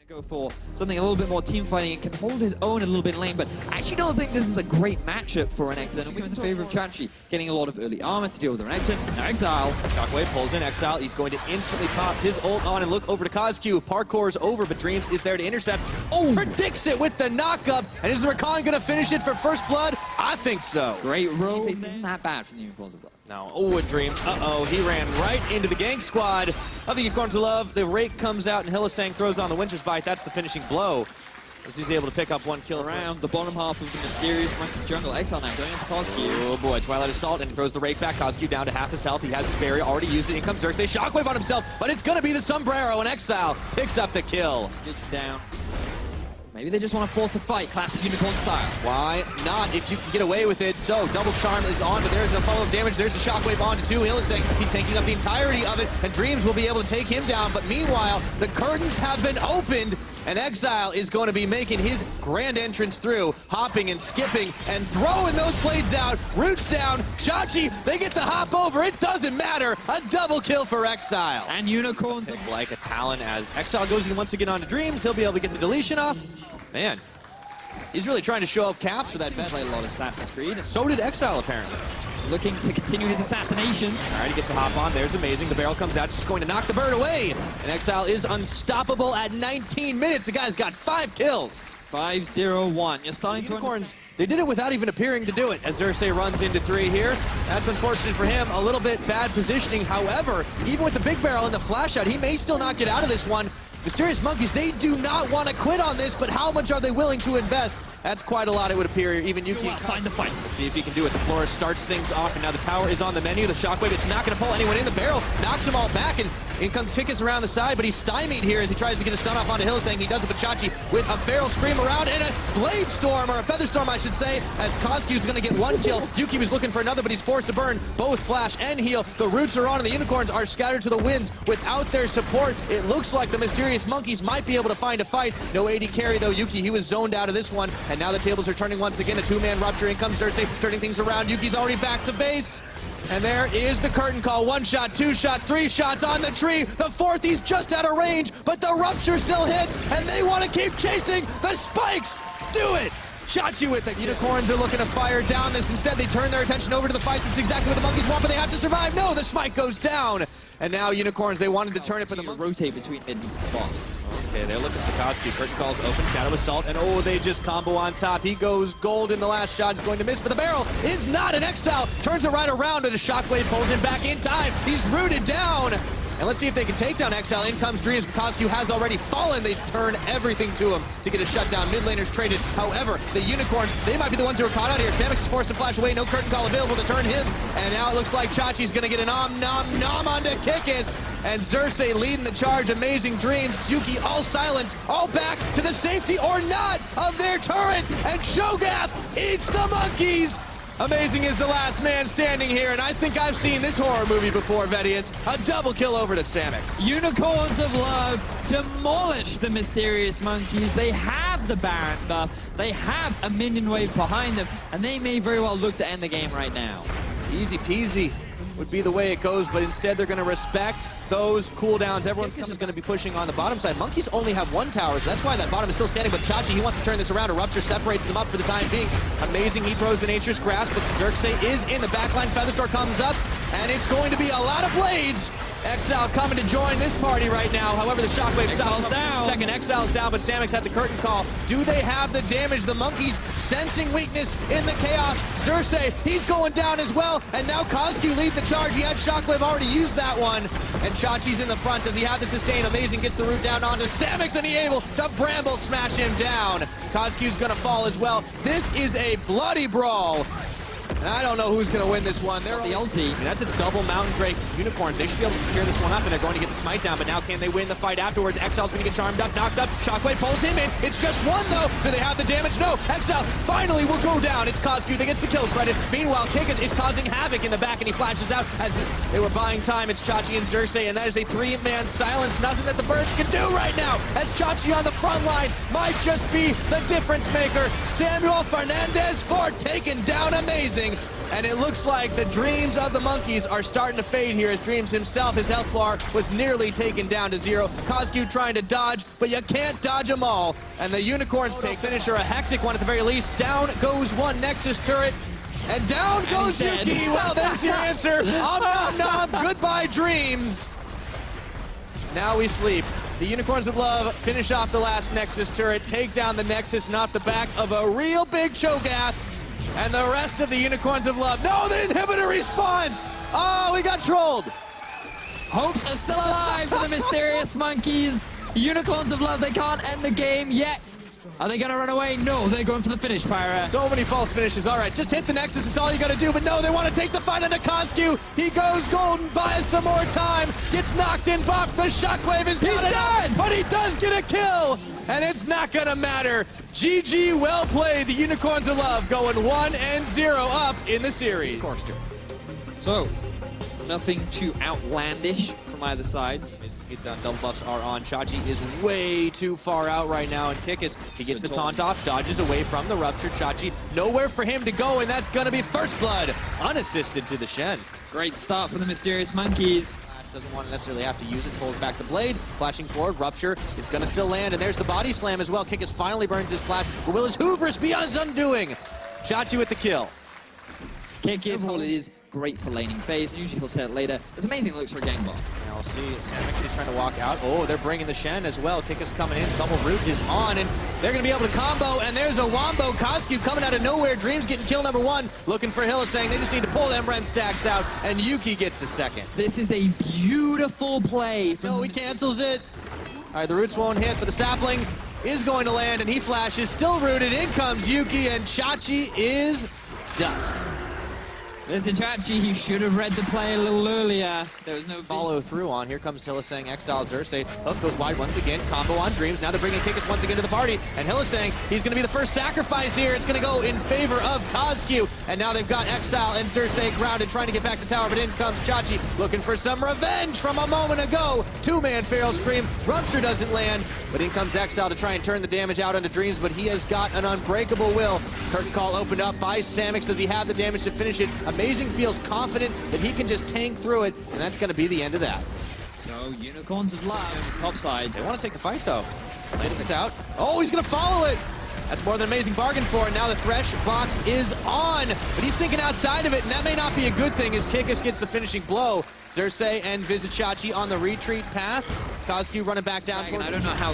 Go for something a little bit more team fighting and can hold his own a little bit in lane, but I actually don't think this is a great matchup for an Exile. We're in the favor of Chachi, getting a lot of early armor to deal with Renekton. Now Exile. Shockwave pulls in Exile. He's going to instantly pop his ult on and look over to Cosq. Parkour's over, but Dreams is there to intercept. Oh, predicts it with the knockup. And is Rakan going to finish it for first blood? I think so. Great roll. Isn't that bad from the Unicorns of Love. Now, oh, Dreams. Uh-oh, he ran right into the gank squad of the Unicorns of Love. The rake comes out and Hylissang throws on the Winter's Bite. That's the finishing blow, as he's able to pick up one kill around the bottom half of the mysterious Monkey's jungle. Exile now going into Cosq. Oh boy, Twilight Assault, and he throws the rake back. Cosq down to half his health. He has his barrier, already used it. In comes Xerxes, Shockwave on himself, but it's gonna be the Sombrero, and Exile picks up the kill. Gets him down. Maybe they just want to force a fight, classic Unicorn style. Why not if you can get away with it? So, Double Charm is on, but there's no follow-up damage. There's a Shockwave on to 2. Hylissang, he's taking up the entirety of it, and Dreams will be able to take him down. But meanwhile, the curtains have been opened, and Exile is going to be making his grand entrance through, hopping and skipping and throwing those blades out. Roots down. Chachi, they get the hop over. It doesn't matter. A double kill for Exile. And Unicorns like a Talon as Exile goes in once again onto Dreams. He'll be able to get the deletion off. Man, he's really trying to show up caps for that bet. Played a lot of Assassin's Creed. So did Exile, apparently. Looking to continue his assassinations. All right, he gets a hop on. There's amazing. The barrel comes out. Just going to knock the bird away. And Exile is unstoppable at 19 minutes. The guy's got 5 kills. 5-0-1. You're starting to Unicorns, they did it without even appearing to do it, as Xerxes runs into 3 here. That's unfortunate for him. A little bit bad positioning. However, even with the big barrel and the flash out, he may still not get out of this one. Mysterious Monkeys, they do not want to quit on this, but how much are they willing to invest? That's quite a lot, it would appear. Even Yuki find the fight. Let's see if he can do it. The Florist starts things off, and now the tower is on the menu. The Shockwave, it's not going to pull anyone in. The barrel knocks them all back, and in comes Tickus around the side, but he's stymied here as he tries to get a stun off onto Hylissang. He does it with Chachi with a barrel scream around and a blade storm, or a feather storm, I should say, as Cosq is going to get 1 kill. Yuki was looking for another, but he's forced to burn both flash and heal. The roots are on, and the Unicorns are scattered to the winds. Without their support, it looks like the Mysterious Monkeys might be able to find a fight. No AD carry, though. Yuki, he was zoned out of this one, and now the tables are turning once again. A 2-man rupture. In comes Xerxes, turning things around. Yuki's already back to base. And there is the curtain call. 1 shot, 2 shot, 3 shots on the tree. The 4th, he's just out of range, but the rupture still hits, and they want to keep chasing the spikes. Do it! Chachi with it. Unicorns are looking to fire down this. Instead, they turn their attention over to the fight. This is exactly what the Monkeys want, but they have to survive. No, the smite goes down. And now Unicorns, they wanted to turn it for the Monkeys. Rotate between mid and bottom. Okay, they're looking for Cosq. Curtain calls open, Shadow Assault, and oh, they just combo on top. He goes gold in the last shot. He's going to miss, but the barrel is not an Exile. Turns it right around, and a Shockwave pulls him back in time. He's rooted down. And let's see if they can take down Exile. In comes Dreams. Cosq has already fallen. They turn everything to him to get a shutdown. Mid laners traded. However, the Unicorns, they might be the ones who are caught out here. Samix is forced to flash away. No curtain call available to turn him. And now it looks like Chachi's going to get an nom onto Kikis. And Xerxes leading the charge. Amazing Dreams. Yuki all silence. All back to the safety or not of their turret. And Shogath eats the Monkeys. Amazing is the last man standing here, and I think I've seen this horror movie before, Vedius. A double kill over to Samix. Unicorns of Love demolish the Mysterious Monkeys. They have the Baron buff. They have a minion wave behind them, and they may very well look to end the game right now. Easy peasy would be the way it goes, but instead they're going to respect those cooldowns. Everyone's just going to be pushing on the bottom side. Monkeys only have 1 tower, so that's why that bottom is still standing, but Chachi, he wants to turn this around. A rupture separates them up for the time being. Amazing, he throws the Nature's Grasp, but Xerxes is in the backline. Featherstorm comes up, and it's going to be a lot of blades. Exile coming to join this party right now. However, the Shockwave stops down. Second, Exile's down, but Samix had the curtain call. Do they have the damage? The Monkeys sensing weakness in the chaos. Xerxes, he's going down as well, and now Cosq lead the charge. He had Shockwave already used that one, and Chachi's in the front. Does he have the sustain? Amazing gets the root down onto Samix, and he able to bramble smash him down. Cosq's gonna fall as well. This is a bloody brawl. And I don't know who's going to win this one. They're the ulti. I mean, that's a double Mountain Drake Unicorns. They should be able to secure this one up, and they're going to get the smite down. But now can they win the fight afterwards? Exile's going to get charmed up, knocked up. Shockwave pulls him in. It's just 1, though. Do they have the damage? No. Exile finally will go down. It's Cosq that gets the kill credit. Meanwhile, Kikis is causing havoc in the back, and he flashes out as they were buying time. It's Chachi and Xerxes, and that is a 3-man silence. Nothing that the birds can do right now, as Chachi on the front line might just be the difference maker. Samuel Fernandez for taken down. Amazing. and it looks like the dreams of the Monkeys are starting to fade here as Dreams himself, his health bar was nearly taken down to 0. Coscu trying to dodge, but you can't dodge them all. And the Unicorns take finisher, a hectic one at the very least. Down goes one Nexus turret. And down goes Yuki. Well, there's your answer. Om nom nom. Goodbye, Dreams. Now we sleep. The Unicorns of Love finish off the last Nexus turret, take down the Nexus, not the back of a real big Cho'Gath. And the rest of the Unicorns of Love. No, the inhibitor respawned. Oh, we got trolled. Hopes are still alive for the Mysterious Monkeys. Unicorns of Love, they can't end the game yet. Are they going to run away? No, they're going for the finish, Pyra. So many false finishes. All right, just hit the Nexus. It's all you got to do. But no, they want to take the fight into Coscu. He goes golden, buys some more time. Gets knocked in, buff. The shockwave is He's dead. But he does get a kill. And it's not going to matter. GG, well played. The Unicorns of Love going 1-0 up in the series. So, nothing too outlandish from either sides. Double buffs are on. Chachi is way too far out right now, and Kikis, he gets the taunt off, dodges away from the rupture. Chachi, nowhere for him to go, and that's gonna be first blood, unassisted to the Shen. Great start for the Mysterious Monkeys. Doesn't want to necessarily have to use it, pulls back the blade, flashing forward, rupture, it's gonna still land, and there's the body slam as well. Kikis finally burns his flash, but will his hubris be on his undoing? Chachi with the kill. Kikis, hold it is great for laning phase, and usually he'll set it later. It's amazing looks for a gangbot. Now we'll see, Samix is trying to walk out. Oh, they're bringing the Shen as well. Kikis coming in, double root is on, and they're going to be able to combo, and there's a wombo. Coscu coming out of nowhere. Dreams getting kill number 1, looking for Hylissang. They just need to pull them Ren stacks out, and Yuki gets the second. This is a beautiful play from No, he cancels it. All right, the roots won't hit, but the sapling is going to land, and he flashes, still rooted. In comes Yuki, and Chachi is dust. There's a Chachi, he should have read the play a little earlier. There was no follow through on. Here comes Hylissang, Exile Xerxes. Hook goes wide once again. Combo on Dreams. Now they're bringing Kikis once again to the party. And Hylissang, he's going to be the first sacrifice here. It's going to go in favor of Coscu. And now they've got Exile and Xerxes grounded, trying to get back to tower. But in comes Chachi, looking for some revenge from a moment ago. Two-man Feral Scream. Rupture doesn't land. But in comes Exile to try and turn the damage out onto Dreams. But he has got an unbreakable will. Curtain call opened up by Samix. Does he have the damage to finish it? Amazing feels confident that he can just tank through it, and that's going to be the end of that. So, Unicorns of Love is topside. They want to take the fight, though. Landis is out. Oh, he's going to follow it. That's more than an amazing bargain for it. Now the Thresh box is on, but he's thinking outside of it, and that may not be a good thing as Kikis gets the finishing blow. Xerxes and Visit Chachi on the retreat path. Coscu running back down toward I don't know how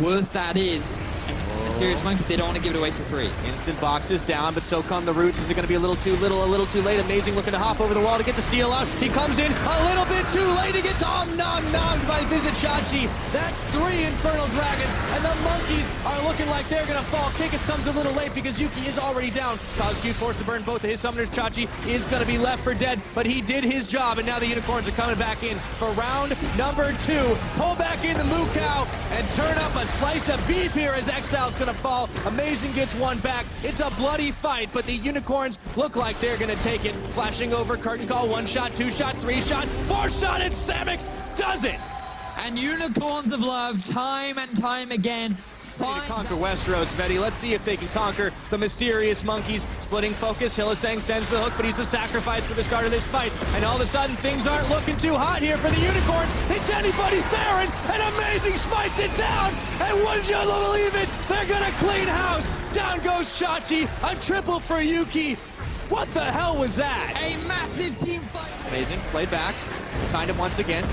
worth that is. And Mysterious Monkeys, they don't want to give it away for free. Instant boxes down, but so come the roots. Is it going to be a little too little, a little too late? Amazing looking to hop over the wall to get the steal out. He comes in a little bit too late. He gets nom nommed by Visit Chachi. That's 3 Infernal Dragons, and the Monkeys are looking like they're going to fall. Kikis comes a little late because Yuki is already down. Coscu forced to burn both of his summoners. Chachi is going to be left for dead, but he did his job, and now the Unicorns are coming back in for round number 2. Pull back in the Moo Cow and turn up a slice of beef here as Exile's going to fall. Amazing gets one back. It's a bloody fight, but the Unicorns look like they're going to take it. Flashing over, curtain call, 1 shot, 2 shot, 3 shot, 4 shot, and Samix does it! And Unicorns of Love, time and time again, to conquer Westeros, Vedi. Let's see if they can conquer the Mysterious Monkeys. Splitting focus, Hylissang sends the hook, but he's the sacrifice for the start of this fight. And all of a sudden, things aren't looking too hot here for the Unicorns. It's anybody's Baron, and Amazing smites it down. And would you believe it? They're gonna clean house. Down goes Chachi, a triple for Yuki. What the hell was that? A massive team fight. Amazing, played back. Find him once again.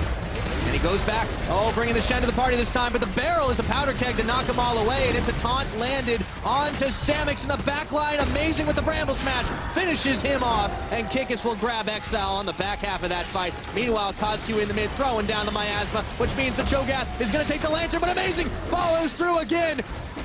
And he goes back. Oh, bringing the Shen to the party this time, but the barrel is a powder keg to knock them all away, and it's a taunt landed onto Samix in the back line. Amazing with the Bramble Smash. Finishes him off, and Kikis will grab Exile on the back half of that fight. Meanwhile, Coscu in the mid, throwing down the Miasma, which means the Cho'Gath is going to take the Lantern, but Amazing follows through again.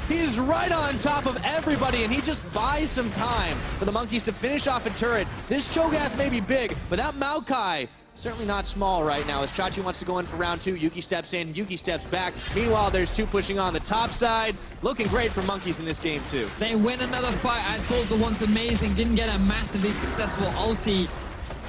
He's right on top of everybody, and he just buys some time for the Monkeys to finish off a turret. This Cho'Gath may be big, but that Maokai certainly not small right now as Chachi wants to go in for round 2. Yuki steps in, Yuki steps back. Meanwhile, there's 2 pushing on the top side. Looking great for Monkeys in this game, too. They win another fight. I thought the once Amazing didn't get a massively successful ulti.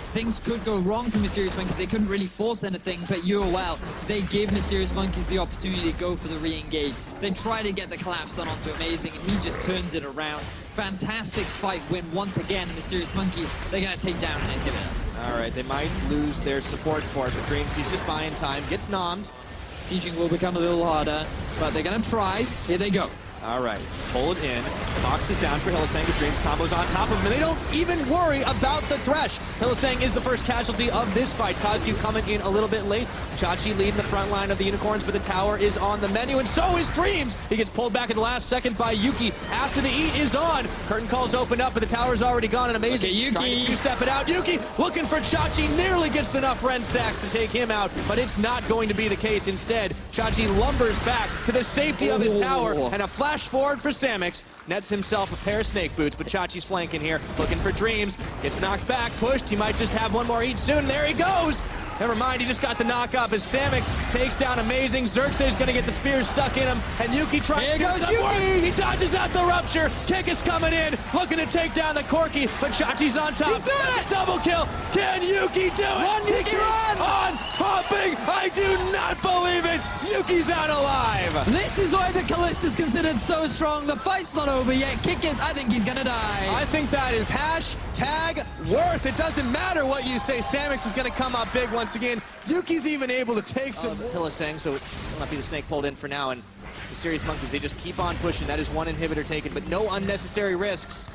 Things could go wrong for Mysterious Monkeys. They couldn't really force anything, but UOL, they give Mysterious Monkeys the opportunity to go for the re-engage. They try to get the collapse done onto Amazing, and he just turns it around. Fantastic fight win once again. The Mysterious Monkeys, they're going to take down an inhibitor. All right, they might lose their support for it, but Dreams, he's just buying time, gets nommed. Sieging will become a little harder, but they're going to try. Here they go. All right, pull it in. Box is down for Hylissang. The Dreams combos on top of him, and they don't even worry about the Thresh. Hylissang is the first casualty of this fight. Kozgu coming in a little bit late. Chachi leading the front line of the Unicorns, but the tower is on the menu, and so is Dreams. He gets pulled back at the last second by Yuki after the E is on. Curtain calls open up, but the tower's already gone, and Amazing Yuki trying to two-step it out. Yuki looking for Chachi, nearly gets enough Ren stacks to take him out, but it's not going to be the case. Instead, Chachi lumbers back to the safety of his tower, and a flash forward for Samix. Nets himself a pair of snake boots, but Chachi's flanking here, looking for Dreams. Gets knocked back, pushed. He might just have one more eat soon. There he goes. Never mind, he just got the knock up as Samix takes down Amazing. Xerxes going to get the spear stuck in him, and Yuki trying to get some work. He dodges out the rupture. Kick is coming in, looking to take down the Corki, but Chachi's on top. He's doing it! Double kill. Can Yuki do it? Run, Yuki, run! On hopping. I do not believe it. Yuki's out alive. This is why the Kallista's considered so strong. The fight's not over yet. Kickers, I think he's going to die. I think that is hashtag worth. It doesn't matter what you say. Samix is going to come up big once again. Yuki's even able to take some Hylissang, so it will not be the snake pulled in for now. And the Mysterious Monkeys, they just keep on pushing. That is one inhibitor taken, but no unnecessary risks.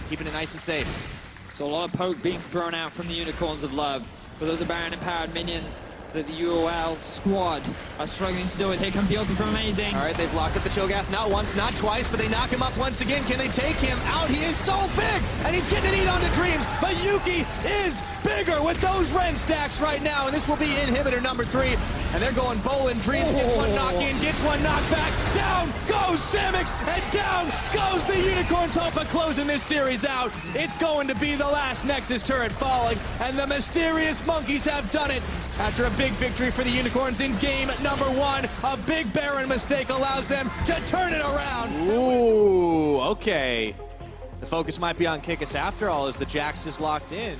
Keeping it nice and safe. So a lot of poke being thrown out from the Unicorns of Love. But those are Baron empowered minions that the UOL squad are struggling to deal with. Here comes the ulti from Amazing. All right, they've locked up the Cho'Gath not once, not twice, but they knock him up once again. Can they take him out? He is so big, and he's getting an eat on the Dreams, but Yuki is bigger with those Ren stacks right now, and this will be inhibitor number 3, and they're going bowling. Dreams gets one knock in, gets one knock back. Down goes Samix, and down goes the Unicorns. Hope of closing this series out. It's going to be the last Nexus turret falling, and the Mysterious Monkeys have done it. After a big victory for the Unicorns in game number 1, a big Baron mistake allows them to turn it around. Ooh, okay. The focus might be on Kikis after all, as the Jax is locked in.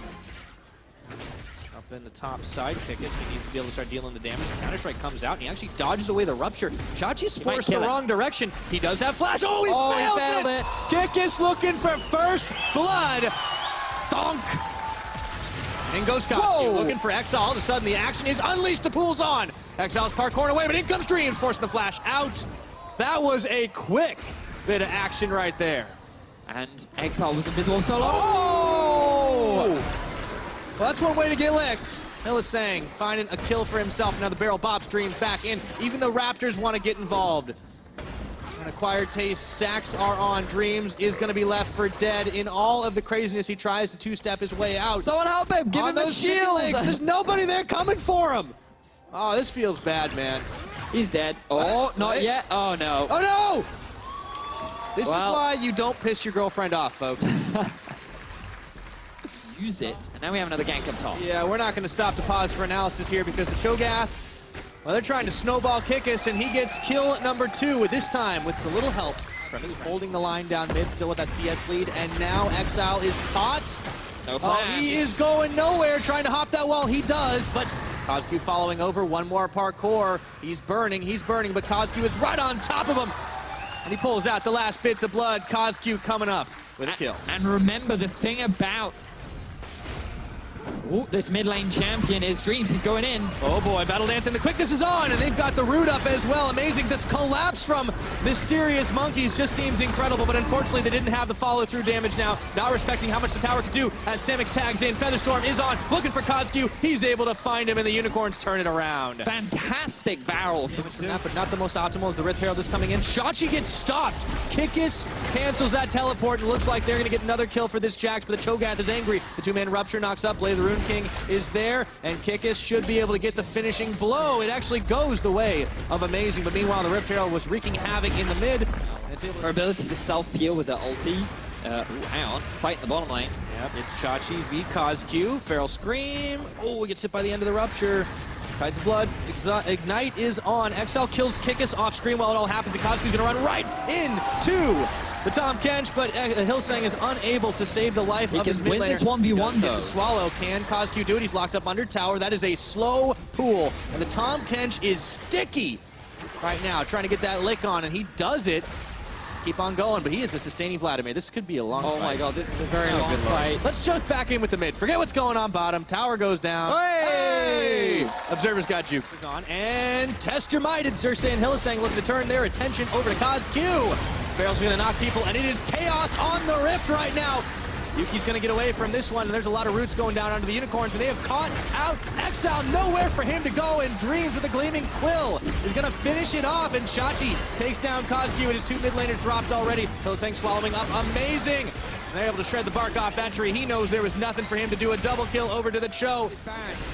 Up in the top side, Kikis, he needs to be able to start dealing the damage. The Counter-Strike comes out, and he actually dodges away the Rupture. Chachi's forced the wrong direction. He does have Flash. Oh, he failed it! Kikis looking for first blood. Donk! In goes Kozgu, looking for Exile. All of a sudden, the action is unleashed. The pool's on. Exile's parkouring away, but in comes Dreams, forcing the Flash out. That was a quick bit of action right there. And Exile was invisible so long. Oh! Well, that's one way to get licked. Hylissang finding a kill for himself. Now the barrel bops Dreams back in. Even the Raptors want to get involved. An acquired taste, stacks are on. Dreams is going to be left for dead in all of the craziness. He tries to two-step his way out. Someone help him! Give him a shield! There's nobody there coming for him. Oh, this feels bad, man. He's dead. Oh, not yet. Oh, no. Oh, no! This is why you don't piss your girlfriend off, folks. Use it. And now we have another gank up top. Yeah, we're not going to stop to pause for analysis here because the Cho'Gath, well, they're trying to snowball Kikis, and he gets kill number 2, this time with a little help from his holding the line down mid, still with that CS lead, and now Exile is caught. No flash. He is going nowhere, trying to hop that wall. He does, but Kozgu following over, one more parkour. He's burning, but Kozgu is right on top of him. And he pulls out the last bits of blood. Kozgu coming up with a kill. And remember, the thing about this mid lane champion is Dreams. He's going in. Oh boy, Battle Dancing. The quickness is on, and they've got the root up as well. Amazing. This collapse from Mysterious Monkeys just seems incredible, but unfortunately they didn't have the follow-through damage now. Not respecting how much the tower could do as Samix tags in. Featherstorm is on, looking for Kozgu. He's able to find him, and the Unicorns turn it around. Fantastic barrel from that, but not the most optimal as the Rift Herald is coming in. Chachi gets stopped. Kikis cancels that teleport, and looks like they're going to get another kill for this Jax, but the Cho'Gath is angry. The two-man Rupture knocks up. Blade of the Rune King is there, and Kikis should be able to get the finishing blow. It actually goes the way of Amazing, but meanwhile the Rift Herald was wreaking havoc in the mid. Her ability to self-peel with the ulti. Hang on, fight in the bottom lane. Yep, it's Chachi v Kozgu. Feral Scream. Oh, he gets hit by the end of the Rupture. Tides of Blood. Ignite is on. Exile kills Kikis off screen while it all happens, and Kozgu's gonna run right into the Tom Kench, but Hylissang is unable to save the life of his mid laner. He can win this 1v1 though. The Swallow. Can Kozgu do it? He's locked up under tower. That is a slow pool, and the Tom Kench is sticky. right now, trying to get that lick on, and he does it. Just keep on going, but he is a sustaining Vladimir. This could be a long fight. Oh my god, this is a very long fight. Let's jump back in with the mid. Forget what's going on bottom. Tower goes down. Hey! Observer's got juked. Is on, and test your might. It's Xerxes and Hylissang looking to turn their attention over to KazQ. Barrel's going to knock people, and it is chaos on the Rift right now. Yuki's going to get away from this one, and there's a lot of roots going down onto the Unicorns, and they have caught out Exile. Nowhere for him to go, and Dreams with a Gleaming Quill is going to finish it off, and Chachi takes down KazQ, and his two mid laners dropped already. Hylissang swallowing up. Amazing! They're able to shred the bark off that tree. He knows there was nothing for him to do. A double kill over to the Cho.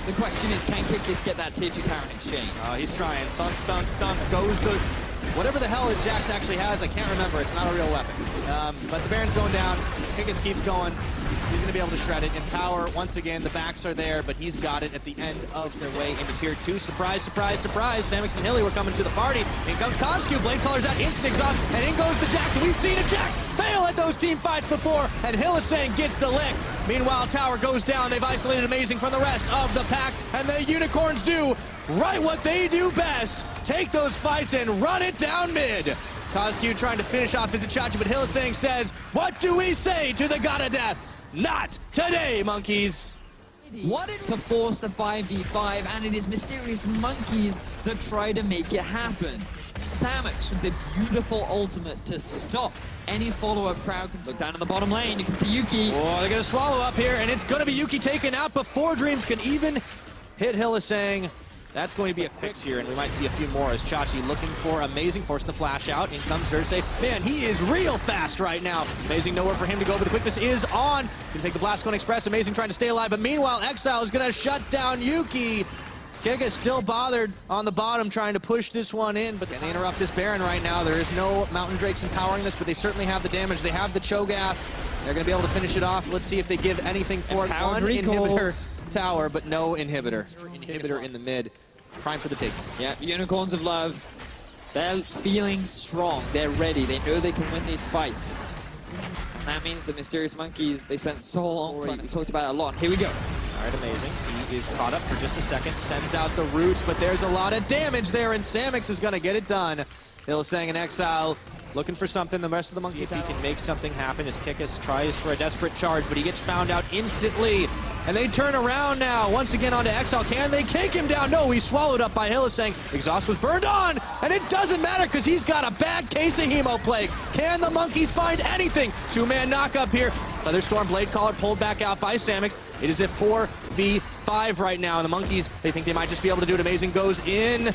The question is, can Kikis get that tier 2 tower in exchange? He's trying. Thunk, thunk, thunk. Goes the... Whatever the hell Jax actually has, I can't remember. It's not a real weapon. But the Baron's going down. Kikis keeps going. He's going to be able to shred it. And Power, once again, the backs are there, but he's got it at the end of their way into tier 2. Surprise, surprise, surprise. Samix and Hilly were coming to the party. In comes KazQ. Blade Caller's out. Instant exhaust. And in goes the Jax. And we've seen a Jax fail at those team fights before. And Hylissang gets the lick. Meanwhile, Tower goes down. They've isolated Amazing from the rest of the pack. And the Unicorns do right what they do best. Take those fights and run it down mid. KazQ trying to finish off his Itachi, but Hylissang says, what do we say to the God of Death? Not today, monkeys. Wanted to force the 5v5, and it is Mysterious Monkeys that try to make it happen. Samix with the beautiful ultimate to stop any follow-up crowd control. Look down in the bottom lane, you can see Yuki. Oh, they're going to swallow up here, and it's going to be Yuki taken out before Dreams can even hit Hylissang. That's going to be a quick here, and we might see a few more as Chachi looking for Amazing, forcing the flash out. In comes Xerxes. Man, he is real fast right now. Amazing, nowhere for him to go, but the quickness is on. He's going to take the Blast Cone Express. Amazing trying to stay alive, but meanwhile, Exile is going to shut down Yuki. Giga still bothered on the bottom trying to push this one in, but they interrupt this Baron right now. There is no Mountain Drakes empowering this, but they certainly have the damage. They have the Cho'Gath. They're going to be able to finish it off. Let's see if they give anything for it. One inhibitor tower, but no inhibitor. Inhibitor in the mid. Prime for the take. Yeah, Unicorns of Love. They're feeling strong. They're ready. They know they can win these fights. And that means the Mysterious Monkeys, they spent so long trying to talk about it a lot. Here we go. All right, Amazing. He is caught up for just a second. Sends out the roots, but there's a lot of damage there, and Samix is going to get it done. Hylissang in Exile. Looking for something. The rest of the monkeys, he can make something happen as Kikis tries for a desperate charge, but he gets found out instantly. And they turn around now, once again onto Exile. Can they kick him down? No, he's swallowed up by Hylissang. Exhaust was burned on, and it doesn't matter because he's got a bad case of Hemo Plague. Can the monkeys find anything? Two-man knock up here. Thunderstorm Blade Caller pulled back out by Samix. It is a 4v5 right now, and the monkeys, they think they might just be able to do it. Amazing goes in.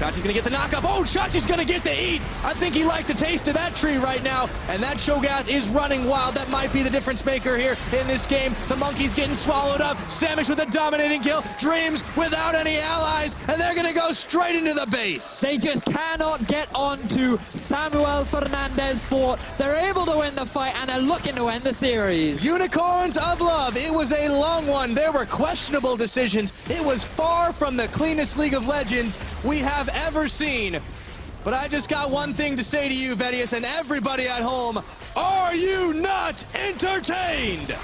Chachi's gonna get the knockup. Oh, Chachi's gonna get the eat. I think he liked the taste of that tree right now. And that Cho'Gath is running wild. That might be the difference maker here in this game. The monkeys getting swallowed up. Samix with a dominating kill. Dreams without any allies. And they're gonna go straight into the base. They just cannot get onto Samuel Fernandez fort. They're able to win the fight, and they're looking to end the series. Unicorns of Love. It was a long one. There were questionable decisions. It was far from the cleanest League of Legends we have ever seen. But I just got one thing to say to you, Vedius, and everybody at home. Are you not entertained?